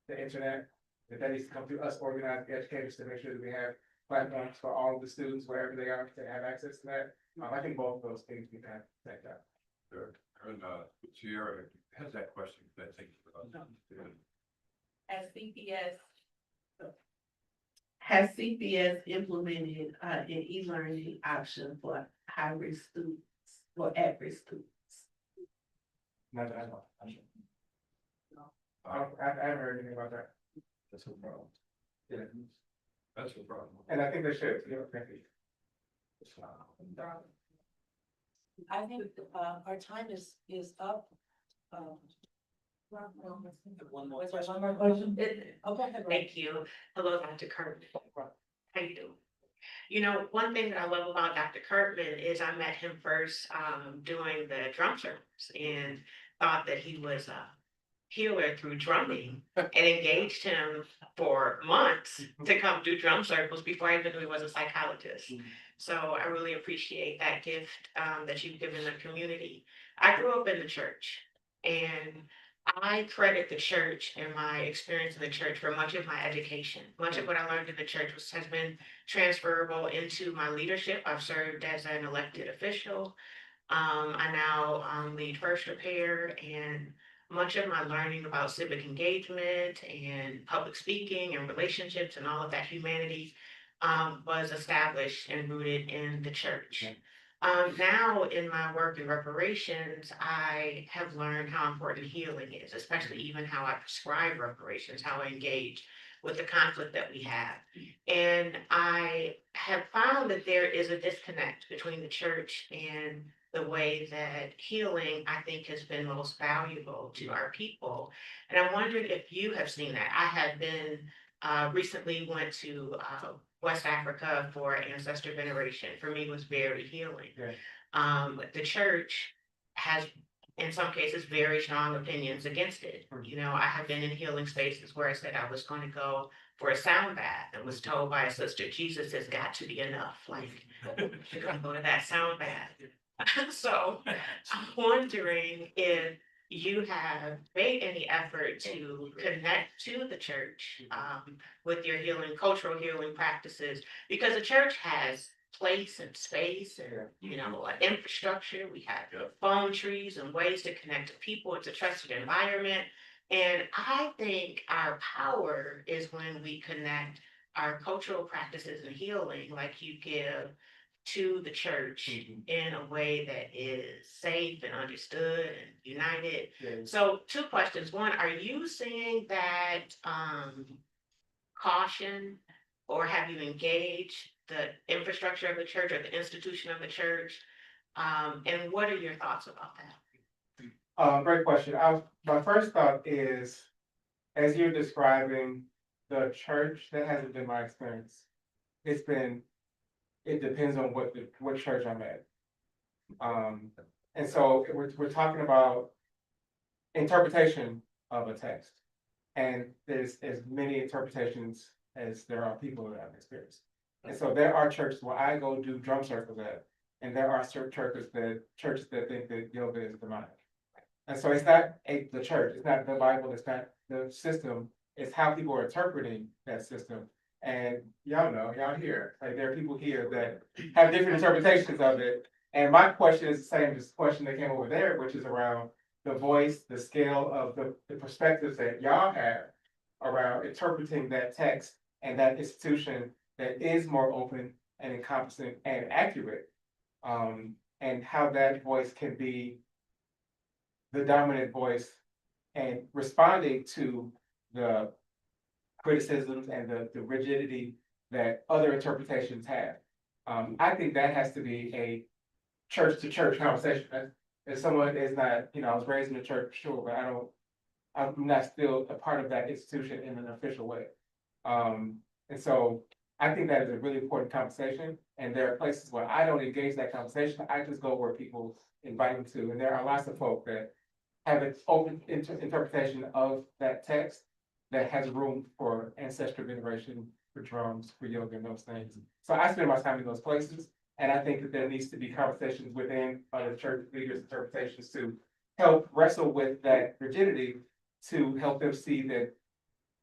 the internet, if that needs to come through us organized educators to make sure that we have platforms for all of the students, wherever they are, to have access to that. I think both of those things need to have that. Sure. And, Sierra has that question, that thing. Has CPS implemented an e-learning option for high-risk students or at-risk students? Not that I know. I haven't heard anything about that. That's no problem. Yeah. That's no problem. And I think they should, you know, frankly. I think, our time is up. One more Was there one more question? Okay. Thank you. Hello, Dr. Kirkman. How you doing? You know, one thing that I love about Dr. Kirkman is I met him first doing the drum circles and thought that he was a healer through drumming and engaged him for months to come do drum circles before I even knew he was a psychologist. So I really appreciate that gift that you've given the community. I grew up in the church, and I credit the church and my experience in the church for much of my education. Much of what I learned in the church has been transferable into my leadership. I've served as an elected official. I now lead First Repair, and much of my learning about civic engagement and public speaking and relationships and all of that humanity was established and rooted in the church. Now in my work in reparations, I have learned how important healing is, especially even how I prescribe reparations, how I engage with the conflict that we have. And I have found that there is a disconnect between the church and the way that healing, I think, has been most valuable to our people. And I'm wondering if you have seen that. I have been recently went to West Africa for ancestor veneration. For me, was very healing. The church has, in some cases, very strong opinions against it. You know, I have been in healing spaces where I said I was going to go for a sound bath and was told by a sister, Jesus has got to be enough. Like, you're going to go to that sound bath. So I'm wondering if you have made any effort to connect to the church with your healing, cultural healing practices, because the church has place and space and, you know, infrastructure. We have phone trees and ways to connect to people. It's a trusted environment. And I think our power is when we connect our cultural practices and healing, like you give to the church in a way that is safe and understood and united. So 2 questions. One, are you seeing that caution, or have you engaged the infrastructure of the church or the institution of the church? And what are your thoughts about that? Great question. My first thought is, as you're describing the church, that hasn't been my experience. It depends on what church I'm at. And so we're talking about interpretation of a text. And there's as many interpretations as there are people that have experience. And so there are churches where I go do drum circles at, and there are certain churches that think that yoga is demonic. And so it's not the church, it's not the Bible, it's not the system, it's how people are interpreting that system. And y'all know, y'all here, like there are people here that have different interpretations of it. And my question is the same as the question that came over there, which is around the voice, the scale of the perspectives that y'all have around interpreting that text and that institution that is more open and encompassing and accurate. And how that voice can be the dominant voice and responding to the criticisms and the rigidity that other interpretations have. I think that has to be a church to church conversation. As someone is not, you know, I was raised in the church, sure, but I'm not still a part of that institution in an official way. And so I think that is a really important conversation. And there are places where I don't engage that conversation. I just go where people invite me to. And there are lots of folk that have an open interpretation of that text that has room for ancestral veneration, for drums, for yoga, and those things. So I spend my time in those places. And I think that there needs to be conversations within other church leaders' interpretations too, help wrestle with that rigidity to help them see that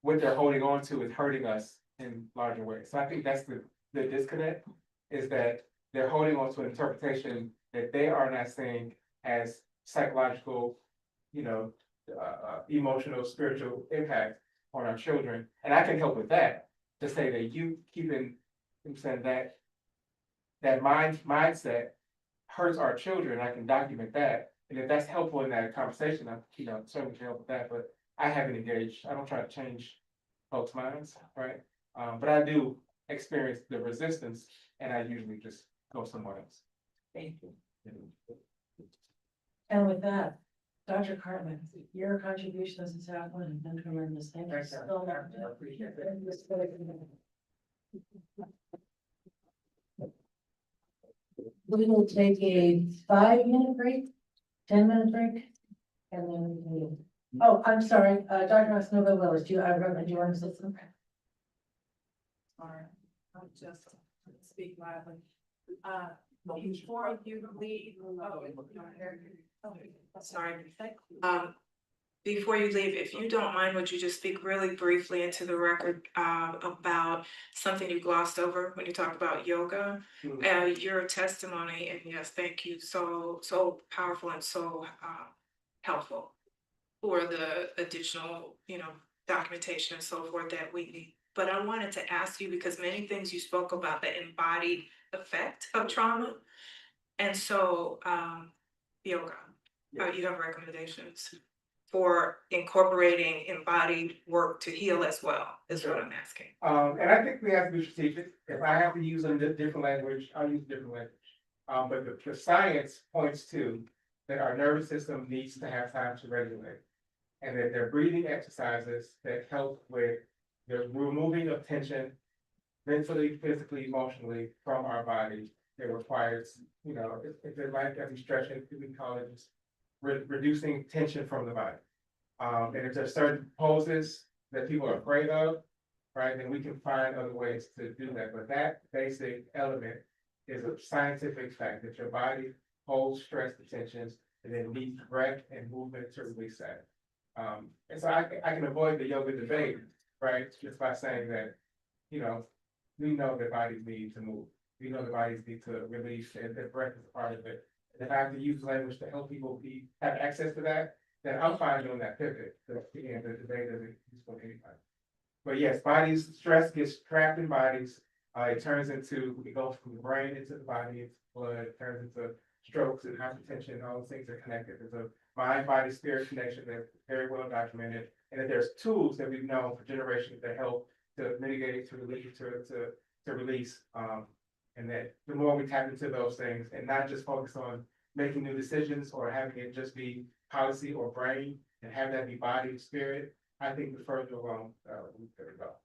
what they're holding on to is hurting us in larger ways. So I think that's the disconnect, is that they're holding on to an interpretation that they are not seeing as psychological, emotional, spiritual impact on our children. And I can help with that, to say that you keeping, I'm saying that mindset hurts our children. I can document that. And if that's helpful in that conversation, I'm, certainly can help with that, but I haven't engaged. I don't try to change folks' minds, right? But I do experience the resistance, and I usually just go somewhere else. Thank you. And with that, Dr. Cartman, your contribution as a chaplain has been tremendous. Thank you so much. We will take a 5-minute break, 10-minute break, and then we can. Oh, I'm sorry, Dr. Masnova Willis, do you want to say something? Sorry, I'll just speak loudly. Before you leave, Sorry. Before you leave, if you don't mind, would you just speak really briefly into the record about something you glossed over when you talked about yoga? Your testimony, and yes, thank you, so powerful and so helpful for the additional, documentation and so forth that we need. But I wanted to ask you, because many things you spoke about, the embodied effect of trauma. And so yoga, you have recommendations for incorporating embodied work to heal as well, is what I'm asking. And I think we have to be strategic. If I have to use a different language, I'll use different language. But the science points to that our nervous system needs to have time to regulate. And that there are breathing exercises that help with the removing of tension mentally, physically, emotionally from our body. It requires, if it's like every stretching, we call it just reducing tension from the body. And if there's certain poses that people are afraid of, right, then we can find other ways to do that. But that basic element is a scientific fact that your body holds stress and tensions and then needs breath and movement to release that. And so I can avoid the yoga debate, right, just by saying that, we know that bodies need to move. We know the bodies need to release, and that breath is part of it. And if I have to use language to help people have access to that, then I'm fine doing that pivot. Because again, the debate doesn't use for anybody. But yes, stress gets trapped in bodies. It goes from the brain into the body, into blood, it turns into strokes and hypertension. All those things are connected. There's a mind, body, spirit connection that's very well documented. And that there's tools that we've known for generations that help to mitigate, to release. And that the more we tap into those things and not just focus on making new decisions or having it just be policy or brain and have that be body and spirit, I think the further along we could go.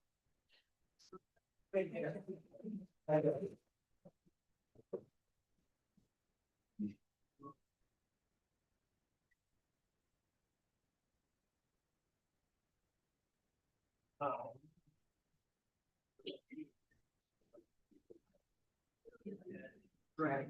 Right.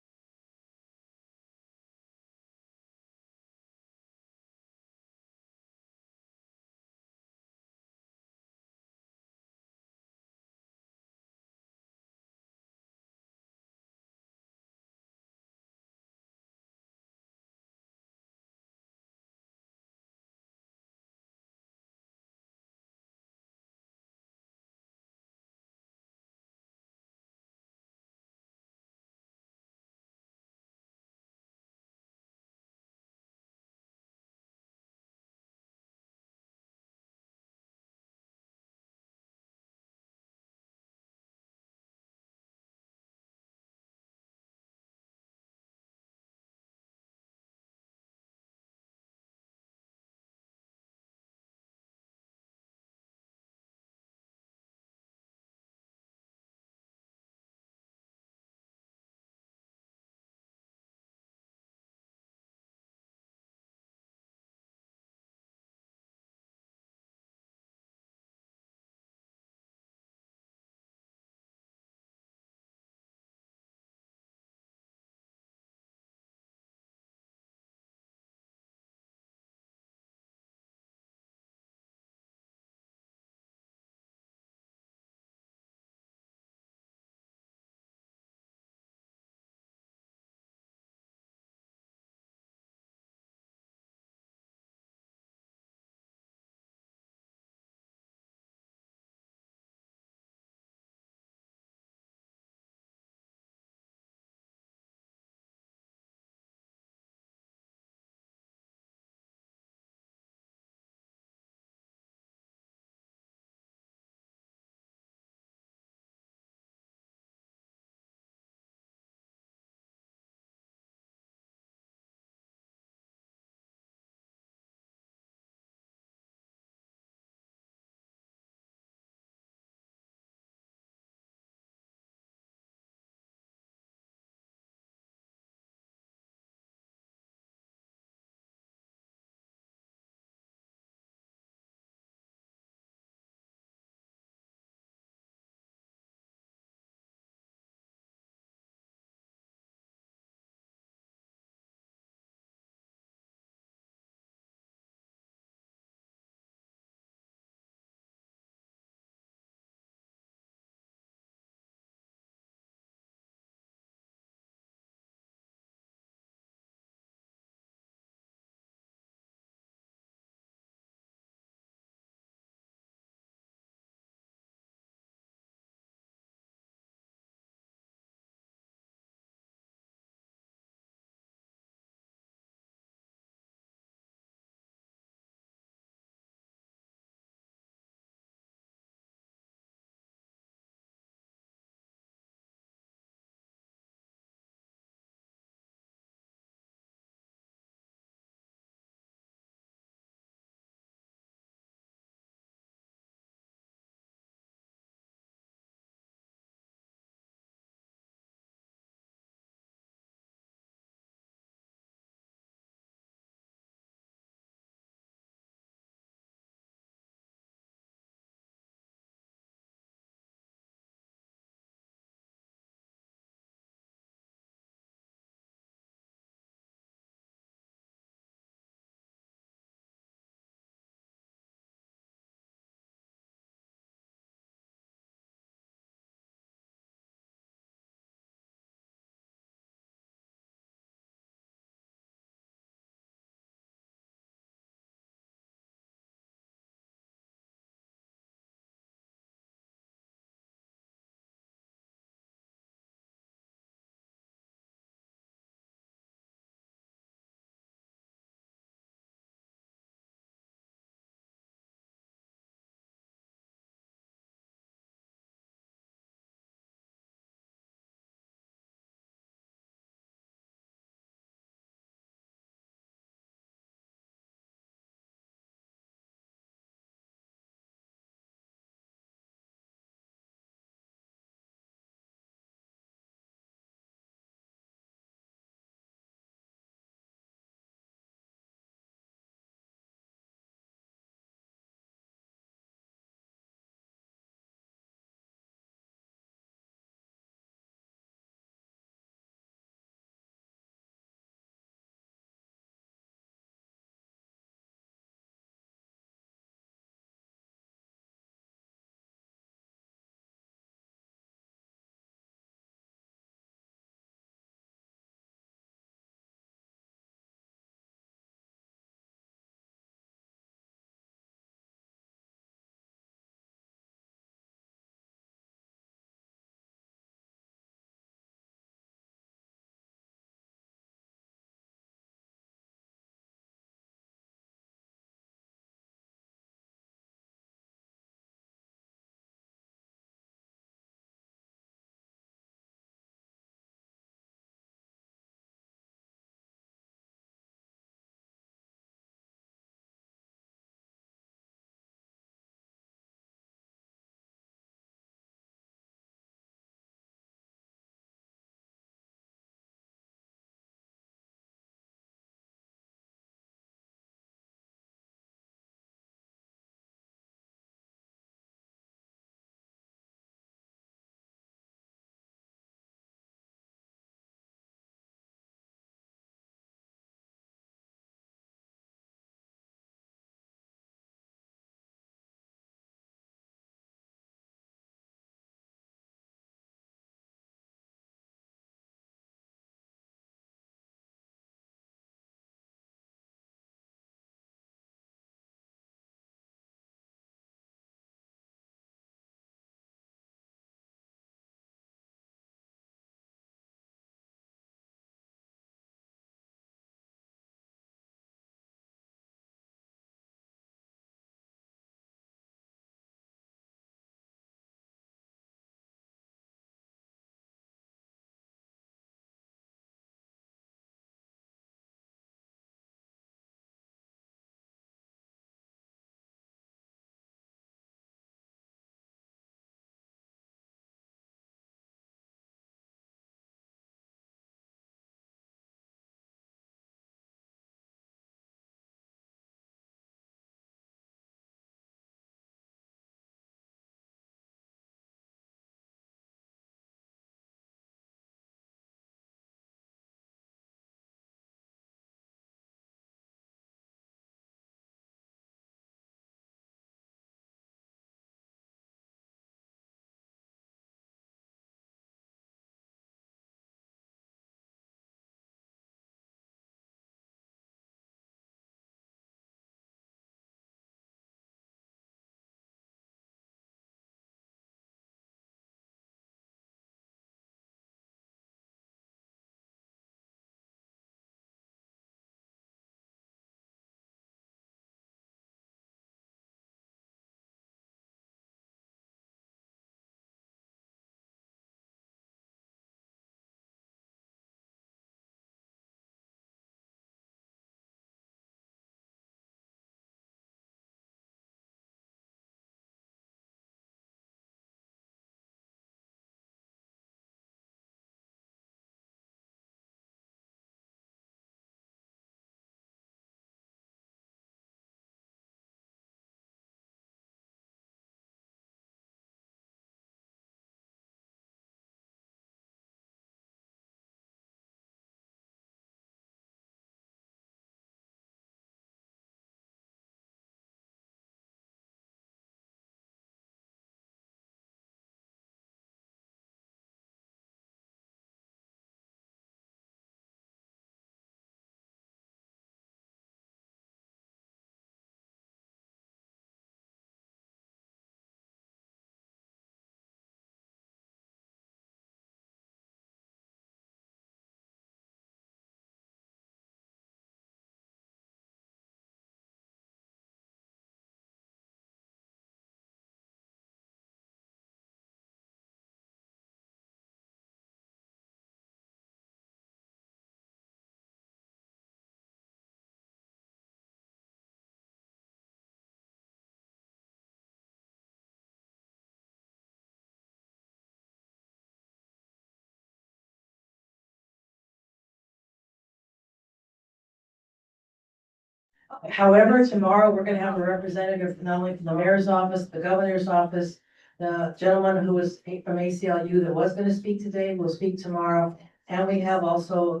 However, tomorrow, we're gonna have a representative, not only from the mayor's office, the governor's office, the gentleman who was from ACLU that was gonna speak today will speak tomorrow. And we have also,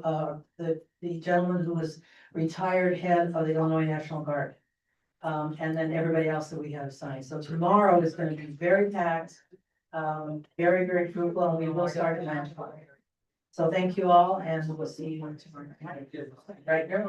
the gentleman who was retired head of the Illinois National Guard. And then everybody else that we have signed. So tomorrow is gonna be very packed, very, very fruitful, and we will start at 9 o'clock. So thank you all, and we'll see you tomorrow. Right here.